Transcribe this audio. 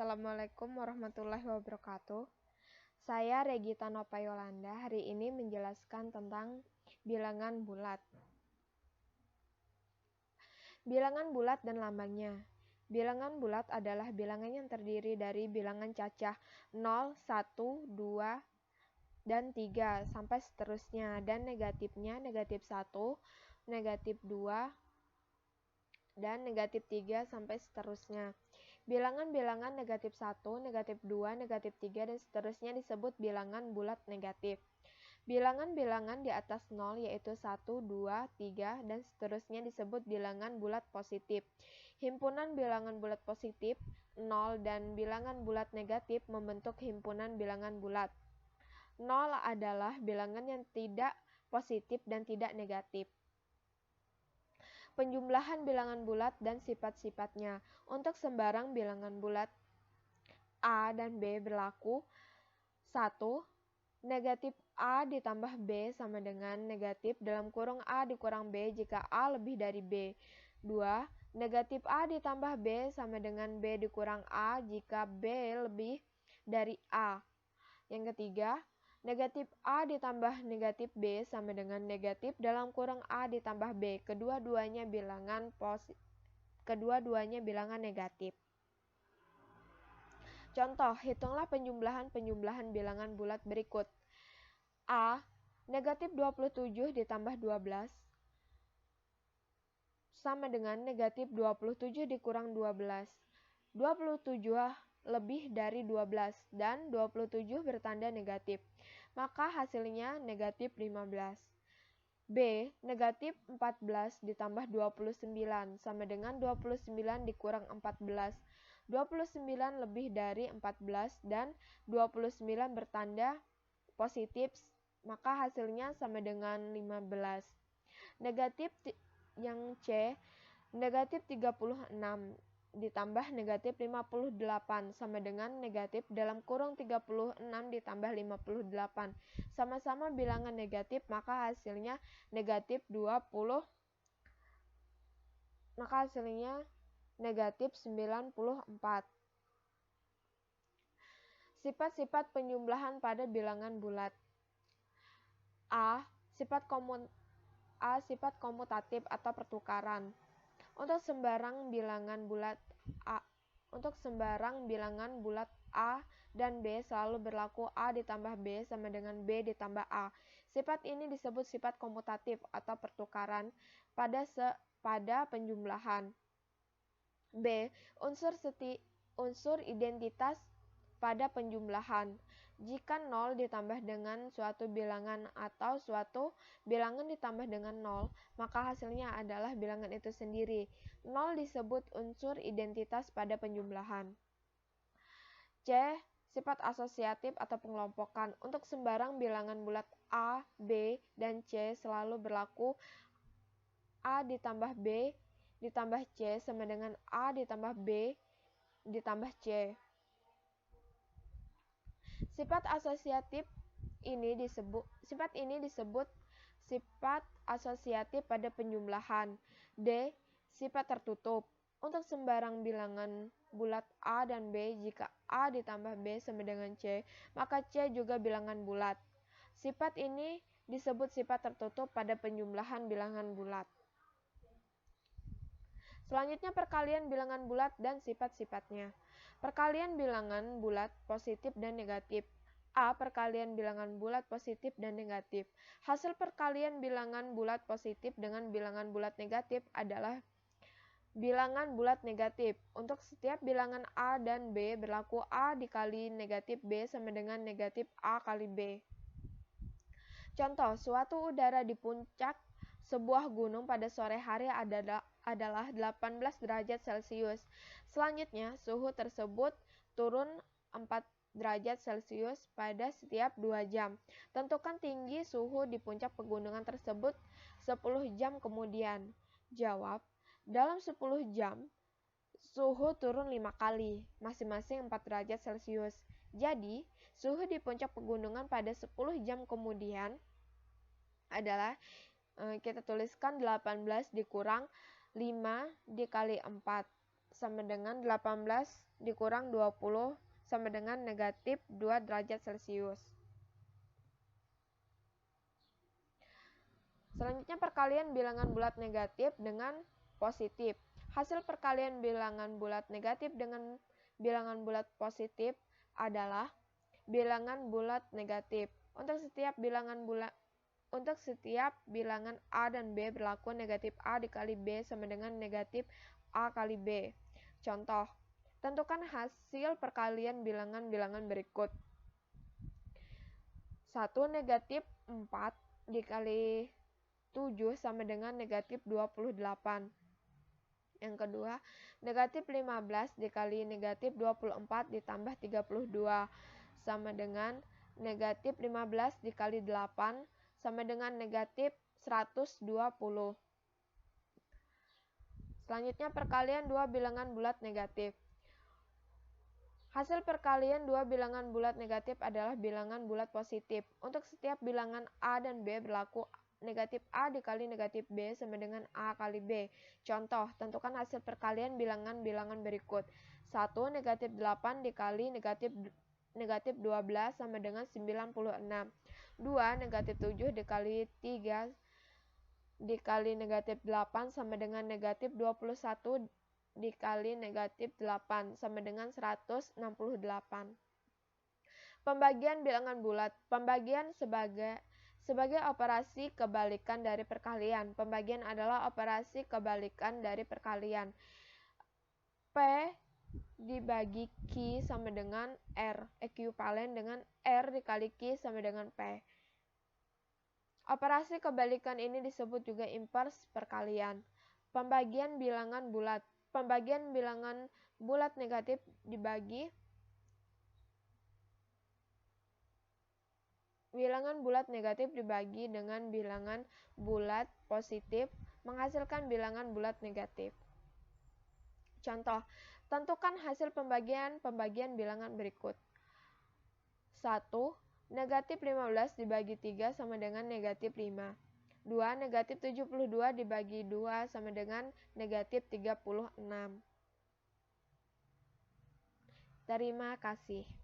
Assalamualaikum warahmatullahi wabarakatuh. Saya Regita Nova Yolanda hari ini menjelaskan tentang bilangan bulat. Bilangan bulat dan lambangnya. Bilangan bulat adalah bilangan yang terdiri dari bilangan cacah 0, 1, 2, dan 3 sampai seterusnya, dan negatifnya negatif 1, negatif 2, dan negatif 3 sampai seterusnya. Bilangan-bilangan negatif 1, negatif 2, negatif 3, dan seterusnya disebut bilangan bulat negatif. Bilangan-bilangan di atas 0 yaitu 1, 2, 3, dan seterusnya disebut bilangan bulat positif. Himpunan bilangan bulat positif, 0, dan bilangan bulat negatif membentuk himpunan bilangan bulat. 0 adalah bilangan yang tidak positif dan tidak negatif. Penjumlahan bilangan bulat dan sifat-sifatnya. Untuk sembarang bilangan bulat A dan B berlaku 1. Negatif A ditambah B sama dengan negatif dalam kurung A dikurang B jika A lebih dari B. 2. Negatif A ditambah B sama dengan B dikurang A jika B lebih dari A. Yang ketiga, negatif A ditambah negatif B sama dengan negatif dalam kurung A ditambah B. Kedua-duanya bilangan negatif. Contoh, hitunglah penjumlahan bilangan bulat berikut. A. Negatif 27 ditambah 12 sama dengan negatif 27 dikurang 12. 27 lebih dari 12 dan 27 bertanda negatif. Maka hasilnya negatif 15. B. Negatif 14 ditambah 29 sama dengan 29 dikurang 14. 29 lebih dari 14 dan 29 bertanda positif, maka hasilnya sama dengan 15. Negatif yang C, negatif 36 ditambah negatif 58 sama dengan negatif dalam kurung 36 ditambah 58. Sama-sama bilangan negatif, maka hasilnya negatif 20. Maka hasilnya negatif 94. Sifat-sifat penjumlahan pada bilangan bulat. A. Sifat komutatif atau pertukaran. Untuk sembarang bilangan bulat A dan B selalu berlaku A ditambah B sama dengan B ditambah A. Sifat ini disebut sifat komutatif atau pertukaran pada penjumlahan. B. Unsur identitas pada penjumlahan. Jika 0 ditambah dengan suatu bilangan atau suatu bilangan ditambah dengan 0, maka hasilnya adalah bilangan itu sendiri. 0 disebut unsur identitas pada penjumlahan. C. Sifat asosiatif atau pengelompokan. Untuk sembarang bilangan bulat A, B, dan C selalu berlaku A ditambah B ditambah C sama dengan A ditambah B ditambah C. Sifat ini disebut sifat asosiatif pada penjumlahan. D. Sifat tertutup. Untuk sembarang bilangan bulat A dan B, jika A ditambah B sama dengan C, maka C juga bilangan bulat. Sifat ini disebut sifat tertutup pada penjumlahan bilangan bulat. Selanjutnya perkalian bilangan bulat dan sifat-sifatnya. Perkalian bilangan bulat positif dan negatif. A. Perkalian bilangan bulat positif dan negatif. Hasil perkalian bilangan bulat positif dengan bilangan bulat negatif adalah bilangan bulat negatif. Untuk setiap bilangan A dan B berlaku A dikali negatif B sama dengan negatif A kali B. Contoh, suatu udara di puncak sebuah gunung pada sore hari adalah 18 derajat Celcius. Selanjutnya, suhu tersebut turun 4 derajat Celcius pada setiap 2 jam. Tentukan tinggi suhu di puncak pegunungan tersebut 10 jam kemudian. Jawab, dalam 10 jam, suhu turun 5 kali, masing-masing 4 derajat Celcius. Jadi, suhu di puncak pegunungan pada 10 jam kemudian adalah, kita tuliskan 18 dikurang 5 dikali 4 sama dengan 18 dikurang 20 sama dengan negatif 2 derajat Celcius. Selanjutnya perkalian bilangan bulat negatif dengan positif. Hasil perkalian bilangan bulat negatif dengan bilangan bulat positif adalah bilangan bulat negatif. Untuk setiap bilangan A dan B berlaku negatif A dikali B sama dengan negatif A kali B. Contoh, tentukan hasil perkalian bilangan-bilangan berikut. 1 negatif 4 dikali 7 sama dengan negatif 28. Yang kedua, negatif 15 dikali negatif 24 ditambah 32 sama dengan negatif 15 dikali 8 sama dengan negatif 120. Selanjutnya perkalian dua bilangan bulat negatif. Hasil perkalian dua bilangan bulat negatif adalah bilangan bulat positif. Untuk setiap bilangan A dan B berlaku negatif A dikali negatif B sama dengan A kali B. Contoh, tentukan hasil perkalian bilangan-bilangan berikut. 1 negatif 8 dikali negatif 12 sama dengan 96. 2 negatif 7 dikali 3 dikali negatif 8 sama dengan negatif 21 dikali negatif 8 sama dengan 168. Pembagian bilangan bulat. Pembagian sebagai operasi kebalikan dari perkalian. Pembagian adalah operasi kebalikan dari perkalian. P dibagi Q sama dengan R. Ekuivalen dengan R dikali Q sama dengan P. Operasi kebalikan ini disebut juga invers perkalian. Pembagian bilangan bulat. Pembagian bilangan bulat negatif dibagi bilangan bulat negatif dibagi dengan bilangan bulat positif menghasilkan bilangan bulat negatif. Contoh, tentukan hasil pembagian bilangan berikut. 1. Negatif 15 dibagi 3 sama dengan negatif 5. 2. Negatif 72 dibagi 2 sama dengan negatif 36. Terima kasih.